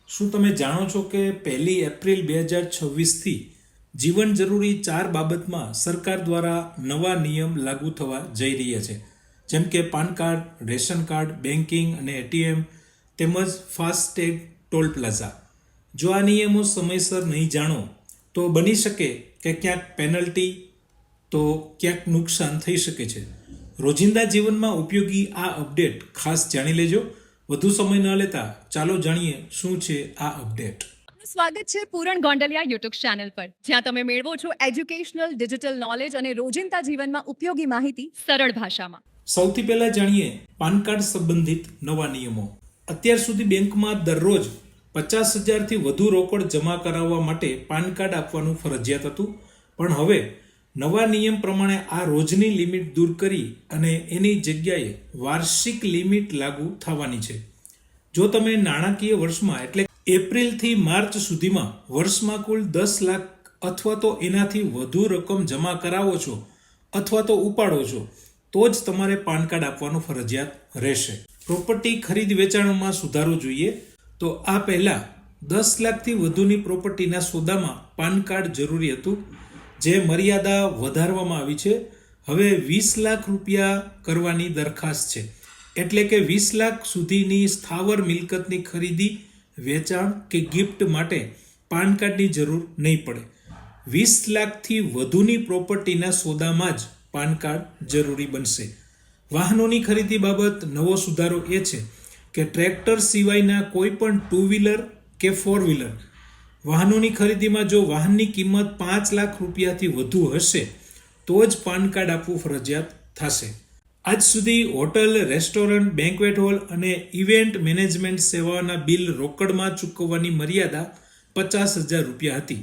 શું તમે જાણો છો કે 1 એપ્રિલ 2026થી જીવન જરૂરી 4 બાબતમાં સરકાર દ્વારા નવા નિયમ લાગુ થવા જઈ રહ્યા છે, જેમ કે PAN card, ration card, banking અને એટીએમ તેમજ ફાસ્ટેગ ટોલ પ્લાઝા. જો આ નિયમો સમયસર નહીં જાણો તો બની શકે કે ક્યાંક પેનલ્ટી તો ક્યાંક નુકસાન થઈ શકે છે. રોજિંદા જીવનમાં ઉપયોગી આ અપડેટ ખાસ જાણી લેજો. વધુ સમય ન લેતા ચાલો જાણીએ શું છે આ અપડેટ. સ્વાગત છે પૂરણ ગોંડલિયા યુટ્યુબ ચેનલ પર, જ્યાં તમે મેળવો છો એજ્યુકેશનલ, ડિજિટલ નોલેજ અને રોજિંદા જીવનમાં ઉપયોગી માહિતી સરળ ભાષામાં. સૌથી પહેલા જાણીએ પાન કાર્ડ સંબંધિત નવા નિયમો. અત્યાર સુધી બેંકમાં દરરોજ 50,000થી વધુ રોકડ જમા કરાવવા માટે પાન કાર્ડ આપવાનું ફરજિયાત હતું, પણ હવે નવા નિયમ પ્રમાણે આ રોજની લિમિટ દૂર કરી અને એની જગ્યાએ વાર્ષિક લિમિટ લાગુ થવાની છે. જો તમે નાણાકીય વર્ષમાં એટલે એપ્રિલથી માર્ચ સુધીમાં વર્ષમાં કુલ 10 લાખ અથવા તો એનાથી વધુ રકમ જમા કરાવો છો અથવા તો ઉપાડો છો તો જ તમારે પાન કાર્ડ આપવાનું ફરજિયાત રહેશે. પ્રોપર્ટી ખરીદ વેચાણમાં સુધારો જોઈએ તો આ પહેલા 10 લાખથી વધુની પ્રોપર્ટીના સોદામાં પાન કાર્ડ જરૂરી હતું, જે મર્યાદા વધારવામાં આવી છે. હવે 20 લાખ રૂપિયા કરવાની દરખાસ્ત છે, એટલે કે 20 લાખ સુધીની સ્થાવર મિલકતની ખરીદી, વેચાણ કે ગિફ્ટ માટે પાન કાર્ડની જરૂર નહીં પડે. 20 લાખથી વધુની પ્રોપર્ટીના સોદામાં જ પાન કાર્ડ જરૂરી બનશે. વાહનોની ખરીદી બાબત નવો સુધારો એ છે કે ટ્રેક્ટર સિવાયના કોઈ પણ 2 વ્હીલર કે 4 વ્હીલર વાહનોની ખરીદીમાં જો વાહનની કિંમત 5 લાખ રૂપિયાથી વધુ હશે તો જ પાન કાર્ડ આપવું ફરજિયાત થશે. આજ સુધી હોટલ, રેસ્ટોરન્ટ, બેન્ક્વેટ હોલ અને ઇવેન્ટ મેનેજમેન્ટ સેવાઓના બિલ રોકડમાં ચૂકવવાની મર્યાદા 50,000 રૂપિયા હતી.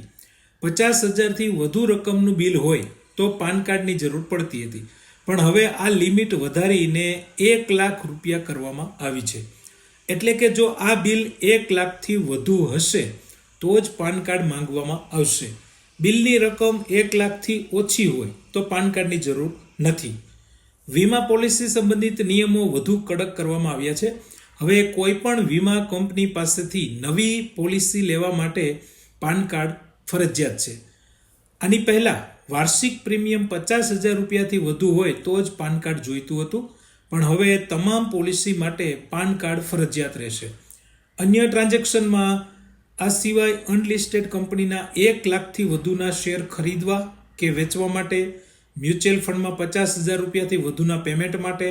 50,000થી વધુ રકમનું બિલ હોય તો પાન કાર્ડની જરૂર પડતી હતી, પણ હવે આ લિમિટ વધારીને 1 લાખ રૂપિયા કરવામાં આવી છે. એટલે કે જો આ બિલ 1 લાખથી વધુ હશે તો જ પાન કાર્ડ માંગવામાં આવશે. બિલની રકમ 1 લાખથી ઓછી હોય તો પાન કાર્ડની જરૂર નથી. વીમા પોલિસી સંબંધિત નિયમો વધુ કડક કરવામાં આવ્યા છે. હવે કોઈ પણ વીમા કંપની પાસેથી નવી પોલિસી લેવા માટે પાન કાર્ડ ફરજિયાત છે. આની પહેલા વાર્ષિક પ્રીમિયમ 50,000 રૂપિયાથી વધુ હોય તો જ પાન કાર્ડ જોઈતું હતું, પણ હવે તમામ પોલિસી માટે પાન કાર્ડ ફરજિયાત રહેશે. અન્ય ટ્રાન્ઝેક્શનમાં આ સિવાય અનલિસ્ટેડ કંપનીના 1 લાખથી વધુના શેર ખરીદવા કે વેચવા માટે, મ્યુચ્યુઅલ ફંડમાં 50,000 રૂપિયાથી વધુના પેમેન્ટ માટે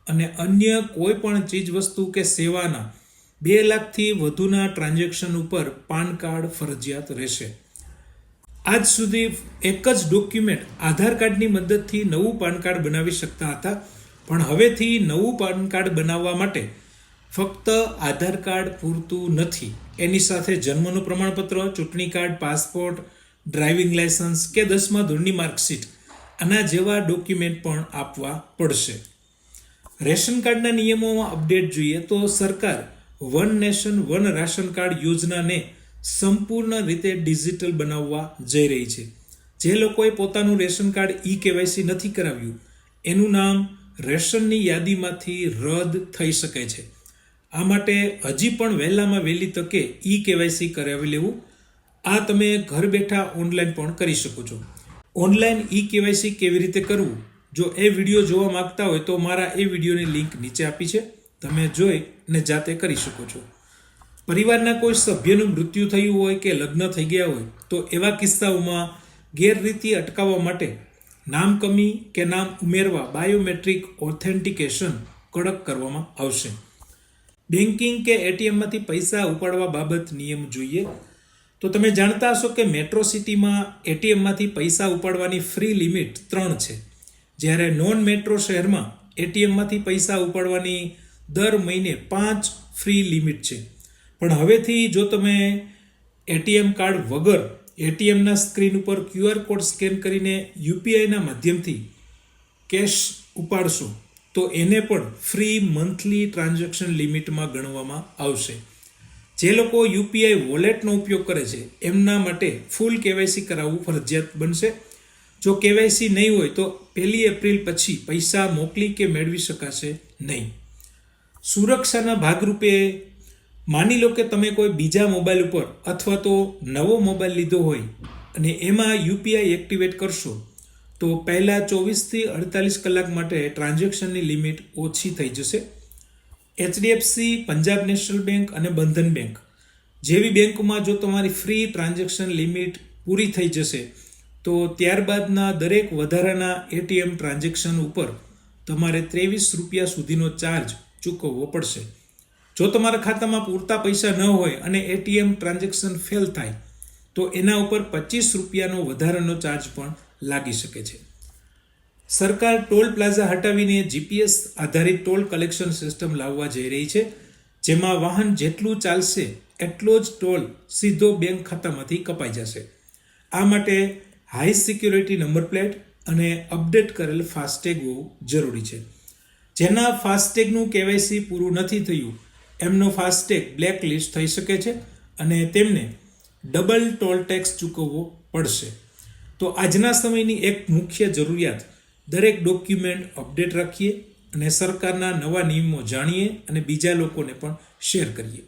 અને અન્ય કોઈ પણ ચીજ વસ્તુ કે સેવાના 2 લાખથી વધુના ટ્રાન્ઝેક્શન ઉપર પાન કાર્ડ ફરજિયાત રહેશે. આજ સુધી એક જ ડોક્યુમેન્ટ આધાર કાર્ડની મદદથી નવું પાન કાર્ડ બનાવી શકતા હતા, પણ હવેથી નવું પાન કાર્ડ બનાવવા માટે ફક્ત આધાર કાર્ડ પૂરતું નથી. એની સાથે જન્મનું પ્રમાણપત્ર, ચૂંટણી કાર્ડ, પાસપોર્ટ, ડ્રાઇવિંગ લાયસન્સ કે 10મા ધોરણની માર્કશીટ આના જેવા ડોક્યુમેન્ટ પણ આપવા પડશે. રેશન કાર્ડના નિયમોમાં અપડેટ જોઈએ તો સરકાર one nation one ration card યોજનાને સંપૂર્ણ રીતે ડિજિટલ બનાવવા જઈ રહી છે. જે લોકોએ પોતાનું રેશન કાર્ડ ઈ-કેવાયસી નથી કરાવ્યું એનું નામ રેશનની યાદીમાંથી રદ થઈ શકે છે. આ માટે હજી પણ વહેલામાં વહેલી તકે ઈ-કેવાયસી કરાવી લેવું. આ તમે ઘર બેઠા ઓનલાઈન પણ કરી શકો છો. ઓનલાઈન ઈ-કેવાયસી કેવી રીતે કરવું, જો એ વિડીયો જોવા માંગતા હોય તો મારા એ વિડીયોની લિંક નીચે આપી છે, તમે જોઈ અને જાતે કરી શકો છો. પરિવારના કોઈ સભ્યનું મૃત્યુ થયું હોય કે લગ્ન થઈ ગયા હોય તો એવા કિસ્સાઓમાં ગેરરીતિ અટકાવવા માટે નામ કમી કે નામ ઉમેરવા બાયોમેટ્રિક ઓથેન્ટિકેશન કડક કરવામાં આવશે. બેન્કિંગ કે એટીએમમાંથી પૈસા ઉપાડવા બાબત નિયમ જોઈએ તો તમે જાણતા હશો કે મેટ્રો સિટીમાં એટીએમમાંથી પૈસા ઉપાડવાની ફ્રી લિમિટ 3 છે, જ્યારે નોન મેટ્રો શહેરમાં એટીએમમાંથી પૈસા ઉપાડવાની દર મહિને 5 ફ્રી લિમિટ છે. પણ હવેથી જો તમે એટીએમ કાર્ડ વગર એટીએમના સ્ક્રીન ઉપર QR કોડ સ્કેન કરીને યુપીઆઈના માધ્યમથી કેશ ઉપાડશો તો એને પણ ફ્રી મંથલી ટ્રાન્ઝેક્શન લિમિટમાં ગણવામાં આવશે. જે લોકો યુપીઆઈ વોલેટનો ઉપયોગ કરે છે એમના માટે ફૂલ કેવાયસી કરાવવું ફરજિયાત બનશે. જો કેવાયસી નહીં હોય તો 1 એપ્રિલ પછી પૈસા મોકલી કે મેળવી શકાશે નહીં. સુરક્ષાના ભાગરૂપે માની લો કે તમે કોઈ બીજા મોબાઈલ ઉપર અથવા તો નવો મોબાઈલ લીધો હોય અને એમાં યુપીઆઈ એક્ટિવેટ કરશો તો પહેલાં 24થી 48 કલાક માટે ટ્રાન્ઝેક્શનની લિમિટ ઓછી થઈ જશે. એચડીએફસી, પંજાબ નેશનલ બેંક અને બંધન બેંક જેવી બેંકોમાં જો તમારી ફ્રી ટ્રાન્ઝેક્શન લિમિટ પૂરી થઈ જશે તો ત્યારબાદના દરેક વધારાના એટીએમ ટ્રાન્ઝેક્શન ઉપર તમારે 23 રૂપિયા સુધીનો ચાર્જ ચૂકવવો પડશે. જો તમારા ખાતામાં પૂરતા પૈસા ન હોય અને એટીએમ ટ્રાન્ઝેક્શન ફેલ થાય તો એના ઉપર 25 રૂપિયાનો વધારાનો ચાર્જ પણ લાગી શકે છે. સરકાર ટોલ પ્લાઝા હટાવીને જીપીએસ આધારિત ટોલ કલેક્શન સિસ્ટમ લાવવા જઈ રહી છે, જેમાં વાહન જેટલું ચાલશે એટલો જ ટોલ સીધો બેંક ખાતામાંથી કપાઈ જશે. આ માટે હાઈ સિક્યુરિટી નંબર પ્લેટ અને અપડેટ કરેલ ફાસ્ટેગ હોવું જરૂરી છે. જેના ફાસ્ટેગનું કેવાયસી પૂરું નથી થયું એમનો ફાસ્ટેગ બ્લેક લિસ્ટ થઈ શકે છે અને તેમને ડબલ ટોલ ટેક્સ ચૂકવવો પડશે. તો આજના સમયની એક મુખ્ય જરૂરિયાત દરેક ડોક્યુમેન્ટ અપડેટ રાખીએ અને સરકારના નવા નિયમો જાણીએ અને બીજા લોકોને પણ શેર કરીએ.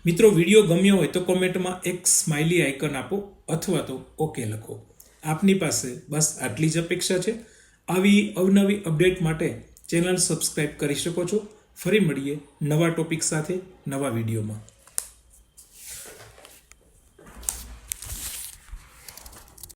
મિત્રો, વિડીયો ગમ્યો હોય તો કોમેન્ટમાં એક સ્માઇલી આઇકન આપો અથવા તો ઓકે લખો. આપની પાસે બસ આટલી જ અપેક્ષા છે. આવી અવનવી અપડેટ માટે ચેનલ સબસ્ક્રાઇબ કરી શકો છો. ફરી મળીએ નવા ટોપિક સાથે નવા વિડીયોમાં.